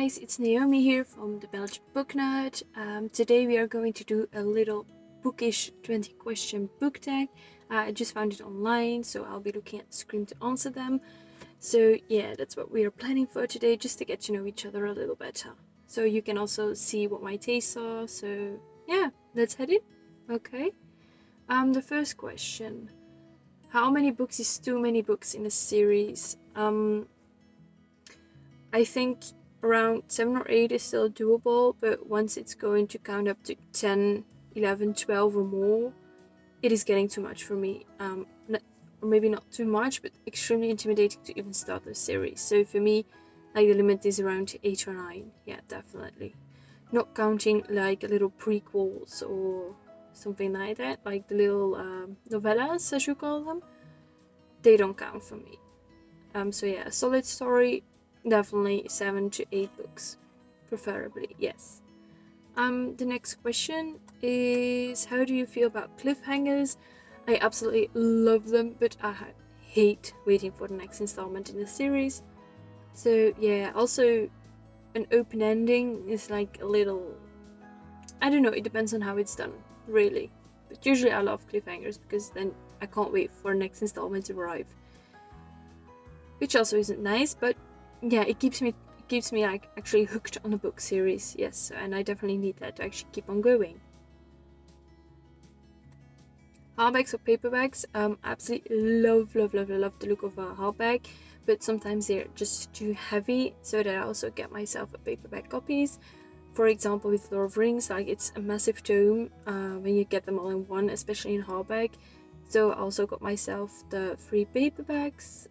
guys, it's Naomi here from the BelgianBookNerd. Today we are going to do a little bookish 20 question book tag. I just found it online, so I'll be looking at the screen to answer them. So yeah, that's what we are planning for today, just to get to know each other a little better. So you can also see what my tastes are, so yeah, let's head in. Okay. The first question. How many books is too many books in a series? I think around 7 or 8 is still doable, but once it's going to count up to 10, 11, 12 or more, it is getting too much for me. Or maybe not too much, but extremely intimidating to even start the series. So for me, like, the limit is around 8 or 9. Yeah, definitely. Not counting like little prequels or something like that, like the little novellas, as you call them. They don't count for me. So yeah, a solid story, definitely 7 to 8 books, preferably, yes. The next question is, how do you feel about cliffhangers? I absolutely love them, but I hate waiting for the next installment in the series. So yeah, also an open ending is like a little, I don't know, it depends on how it's done, really. But usually I love cliffhangers because then I can't wait for the next installment to arrive. Which also isn't nice, but yeah, it keeps me like actually hooked on a book series, yes, and I definitely need that to actually keep on going. Hardbacks or paperbacks? Absolutely love the look of a hardback, but sometimes they're just too heavy, so that I also get myself a paperback copies. For example, with Lord of Rings, like, it's a massive tome when you get them all in one, especially in hardback. So I also got myself the 3 paperbacks,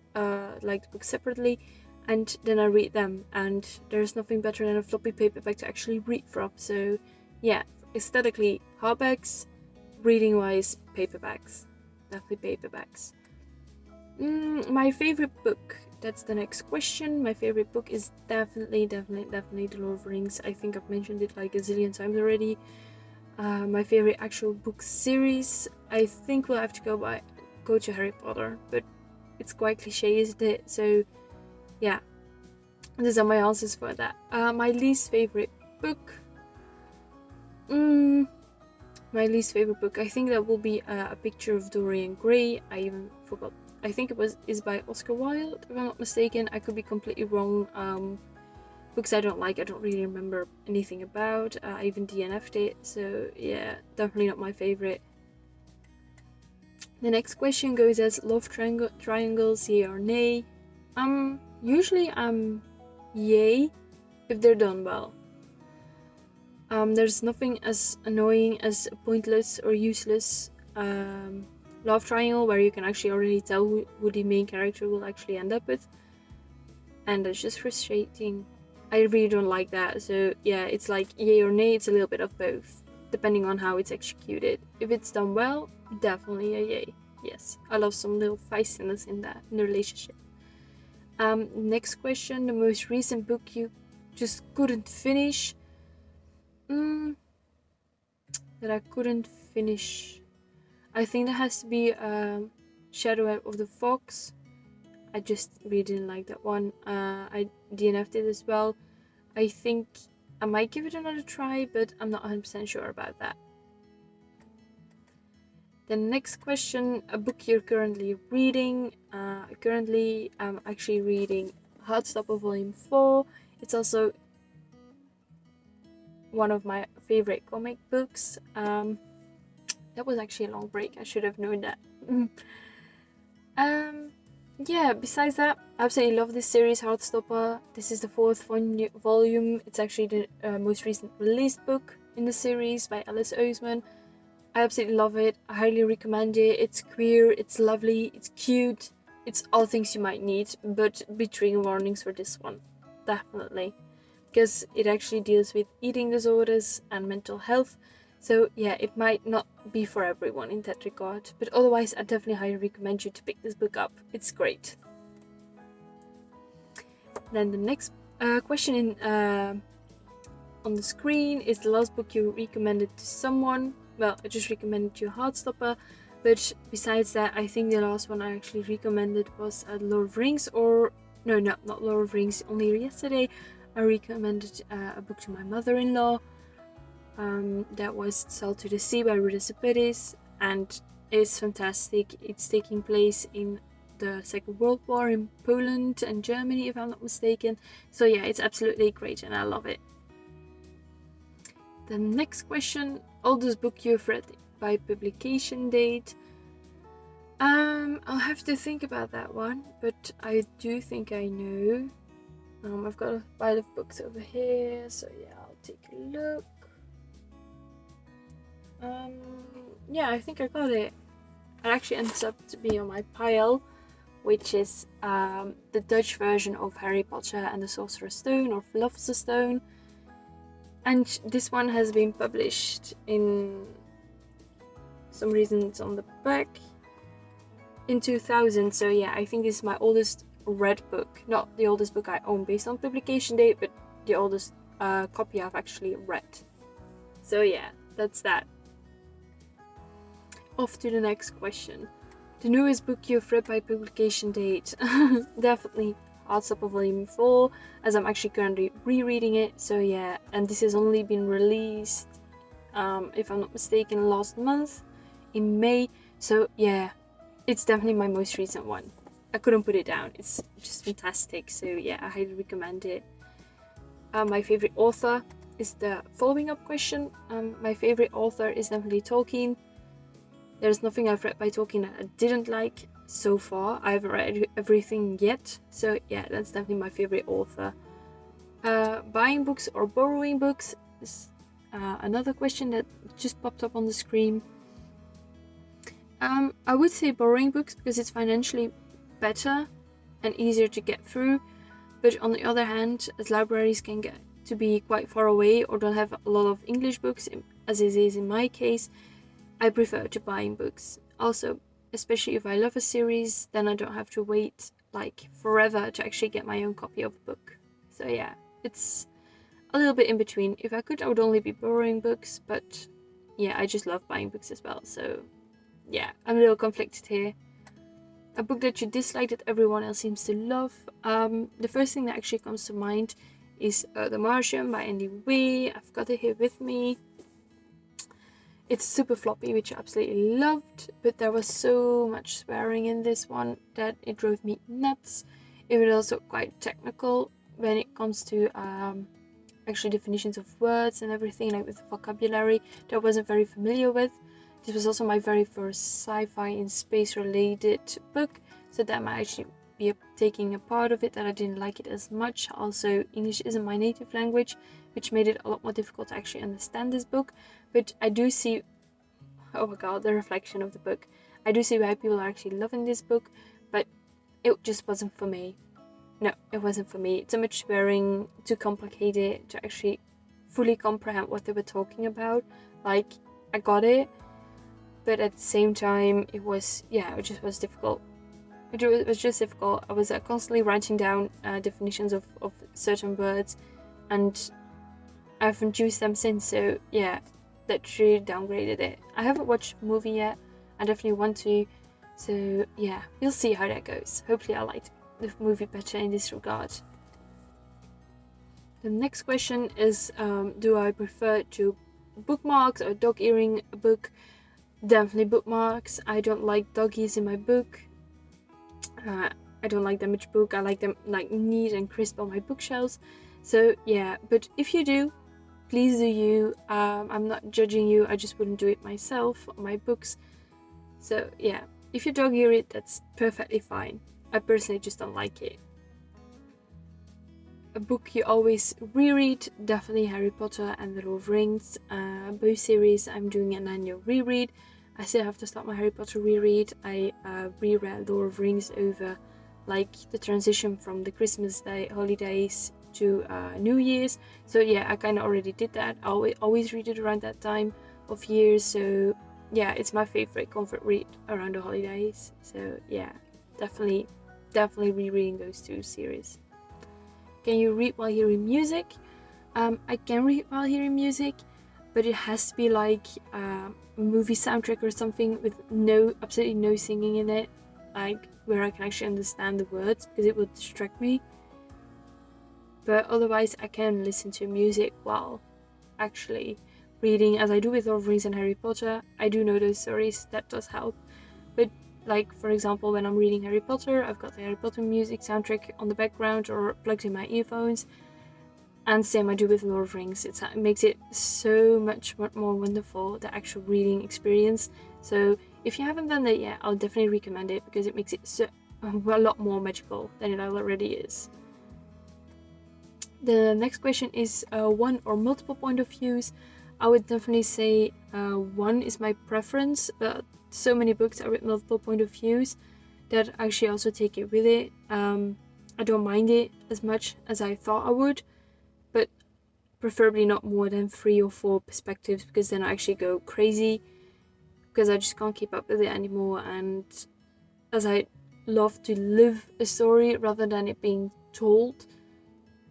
like the book separately, and then I read them, and there's nothing better than a floppy paperback to actually read from. So yeah, aesthetically hardbacks, reading wise paperbacks, definitely paperbacks. My favorite book, that's the next question. My favorite book is definitely The Lord of Rings. I think I've mentioned it like a zillion times already. My favorite actual book series, I think we'll have to go to Harry Potter, but it's quite cliche, isn't it? So yeah, these are my answers for that. My least favorite book, my least favorite book, I think that will be A Picture of Dorian Gray. I even forgot. I think is by Oscar Wilde, if I'm not mistaken. I could be completely wrong. Books I don't like, I don't really remember anything about. I even DNF'd it, so yeah, definitely not my favorite. The next question goes as love triangles, yay or nay? Usually I'm yay if they're done well. There's nothing as annoying as a pointless or useless love triangle where you can actually already tell who the main character will actually end up with, and it's just frustrating. I really don't like that. So yeah, it's like yay or nay. It's a little bit of both, depending on how it's executed. If it's done well, definitely a yay. Yes, I love some little feistiness in the relationship. Next question: the most recent book you just couldn't finish. That I couldn't finish. I think that has to be Shadow of the Fox. I just really didn't like that one. I DNF'd it as well. I think I might give it another try, but I'm not 100% sure about that. The next question, a book you're currently reading. Currently, I'm actually reading Hardstopper Volume 4. It's also one of my favorite comic books. That was actually a long break. I should have known that. Yeah, besides that, I absolutely love this series, Heartstopper. This is the 4th volume. It's actually the most recent released book in the series by Alice Oseman. I absolutely love it. I highly recommend it. It's queer, it's lovely, it's cute. It's all things you might need, but be trigger warnings for this one. Definitely. Because it actually deals with eating disorders and mental health. So yeah, it might not be for everyone in that regard, but otherwise I definitely highly recommend you to pick this book up. It's great. Then the next question on the screen is the last book you recommended to someone. Well, I just recommended you Heartstopper, but besides that, I think the last one I actually recommended was Lord of Rings, or no, not Lord of Rings, only yesterday. I recommended a book to my mother-in-law. That was Salt to the Sea by Rita Sepetys, and it's fantastic. It's taking place in the Second World War in Poland and Germany, if I'm not mistaken. So yeah, it's absolutely great and I love it. The next question, oldest book you've read by publication date. I'll have to think about that one, but I do think I know. I've got a pile of books over here, so yeah, I'll take a look. Yeah, I think I got it. It actually ends up to be on my pile, which is the Dutch version of Harry Potter and the Sorcerer's Stone, or Philosopher's Stone. And this one has been published in some reason it's on the back in 2000. So yeah, I think this is my oldest read book. Not the oldest book I own based on publication date, but the oldest copy I've actually read. So yeah, that's that. Off to the next question. The newest book you've read by publication date. Definitely Heartstopper Volume 4, as I'm actually currently rereading it. So yeah, and this has only been released, if I'm not mistaken, last month in May. So yeah, it's definitely my most recent one. I couldn't put it down. It's just fantastic. So yeah, I highly recommend it. My favorite author is the following up question. My favorite author is definitely Tolkien. There's nothing I've read by Tolkien that I didn't like so far. I haven't read everything yet, so yeah, that's definitely my favorite author. Buying books or borrowing books is another question that just popped up on the screen. I would say borrowing books because it's financially better and easier to get through, but on the other hand, as libraries can get to be quite far away or don't have a lot of English books, as it is in my case, I prefer to buying books. Also, especially if I love a series, then I don't have to wait like forever to actually get my own copy of a book. So yeah, it's a little bit in between. If I could, I would only be borrowing books, but yeah, I just love buying books as well. So yeah, I'm a little conflicted here. A book that you dislike that everyone else seems to love. The first thing that actually comes to mind is The Martian by Andy Weir. I've got it here with me. It's super floppy, which I absolutely loved, but there was so much swearing in this one that it drove me nuts. It was also quite technical when it comes to actually definitions of words and everything, like with vocabulary that I wasn't very familiar with. This was also my very first sci-fi and space related book, so that might actually be taking a part of it that I didn't like it as much. Also, English isn't my native language, which made it a lot more difficult to actually understand this book. But I do see, oh my god, the reflection of the book. I do see why people are actually loving this book, but it just wasn't for me. No, it wasn't for me. Too much swearing, too complicated to actually fully comprehend what they were talking about. Like, I got it, but at the same time, it just was difficult. It was just difficult. I was constantly writing down definitions of certain words, and I haven't used them since, so yeah, that really downgraded it. I haven't watched the movie yet. I definitely want to, so yeah, we'll see how that goes. Hopefully I liked the movie better in this regard. The next question is, do I prefer to bookmarks or dog earing a book? Definitely bookmarks. I don't like doggies in my book. I don't like damaged book. I like them like neat and crisp on my bookshelves. So yeah, but if you do, please do you. I'm not judging you. I just wouldn't do it myself on my books. So yeah, if you dog ear it, that's perfectly fine. I personally just don't like it. A book you always reread, definitely Harry Potter and the Lord of the Rings. Both series I'm doing an annual reread. I still have to start my Harry Potter reread. I reread Lord of the Rings over like the transition from the Christmas day holidays to New Year's. So yeah, I kind of already did that. I always read it around that time of year. So yeah, it's my favorite comfort read around the holidays. So yeah, definitely rereading those two series. Can you read while hearing music? I can read while hearing music, but it has to be like a movie soundtrack or something with absolutely no singing in it, like where I can actually understand the words, because it will distract me. But otherwise I can listen to music while actually reading, as I do with Lord of the Rings and Harry Potter. I do know those stories, that does help. But like, for example, when I'm reading Harry Potter, I've got the Harry Potter music soundtrack on the background or plugged in my earphones. And same I do with Lord of the Rings. It makes it so much more wonderful, the actual reading experience. So if you haven't done that yet, I'll definitely recommend it, because it makes it a lot more magical than it already is. The next question is one or multiple point of views. I would definitely say one is my preference, but so many books are with multiple point of views that actually also take it with it. I don't mind it as much as I thought I would, but preferably not more than 3 or 4 perspectives, because then I actually go crazy, because I just can't keep up with it anymore. And as I love to live a story rather than it being told,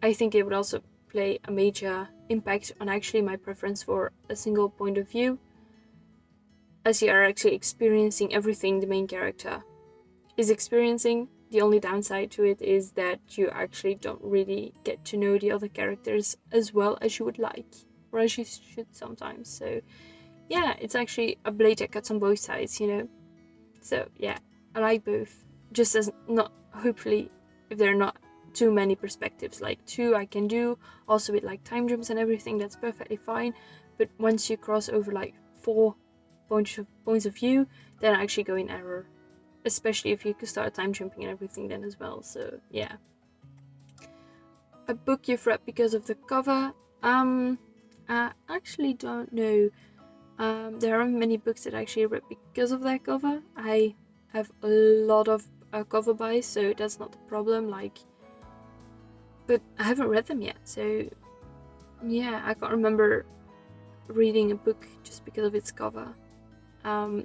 I think it would also play a major impact on actually my preference for a single point of view, as you are actually experiencing everything the main character is experiencing. The only downside to it is that you actually don't really get to know the other characters as well as you would like, or as you should sometimes. So yeah, it's actually a blade that cuts on both sides, you know. So yeah, I like both. Just as not, hopefully, if they're not too many perspectives, like 2 I can do, also with like time jumps and everything, that's perfectly fine. But once you cross over like 4 points of view, then I actually go in error. Especially if you could start time jumping and everything then as well. So yeah. A book you've read because of the cover? I actually don't know. There aren't many books that I actually read because of that cover. I have a lot of cover buys, so that's not the problem. But I haven't read them yet, so yeah, I can't remember reading a book just because of its cover.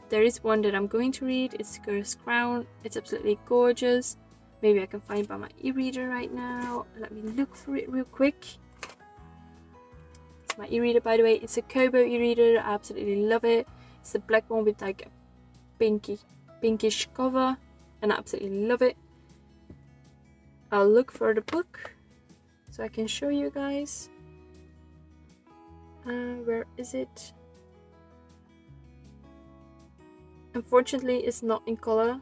There is one that I'm going to read. It's Cursed Crown. It's absolutely gorgeous. Maybe I can find it by my e-reader right now. Let me look for it real quick. It's my e-reader, by the way. It's a Kobo e-reader. I absolutely love it. It's the black one with like a pinkish cover, and I absolutely love it. I'll look for the book so I can show you guys. Where is it? Unfortunately, it's not in color.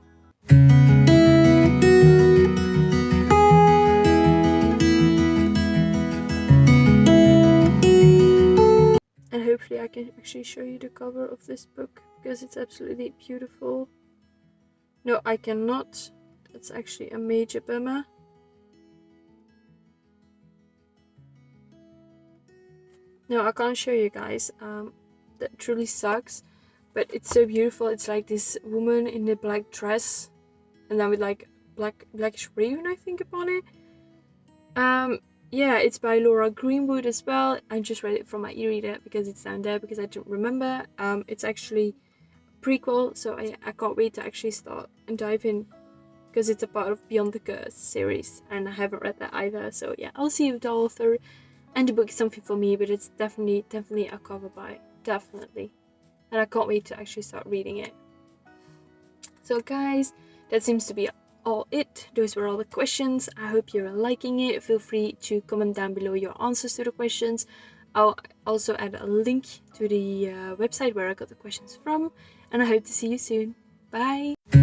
And hopefully I can actually show you the cover of this book, because it's absolutely beautiful. No, I cannot. That's actually a major bummer. No, I can't show you guys. That truly sucks. But it's so beautiful. It's like this woman in a black dress, and then with like blackish raven, I think, upon it. Yeah, it's by Laura Greenwood as well. I just read it from my e-reader because it's down there, because I don't remember. It's actually a prequel, so I can't wait to actually start and dive in, because it's a part of Beyond the Curse series, and I haven't read that either. So yeah, I'll see if the author and the book is something for me, but it's definitely a cover buy, definitely. And I can't wait to actually start reading it. So guys, that seems to be all it. Those were all the questions. I hope you're liking it. Feel free to comment down below your answers to the questions. I'll also add a link to the website where I got the questions from. And I hope to see you soon. Bye!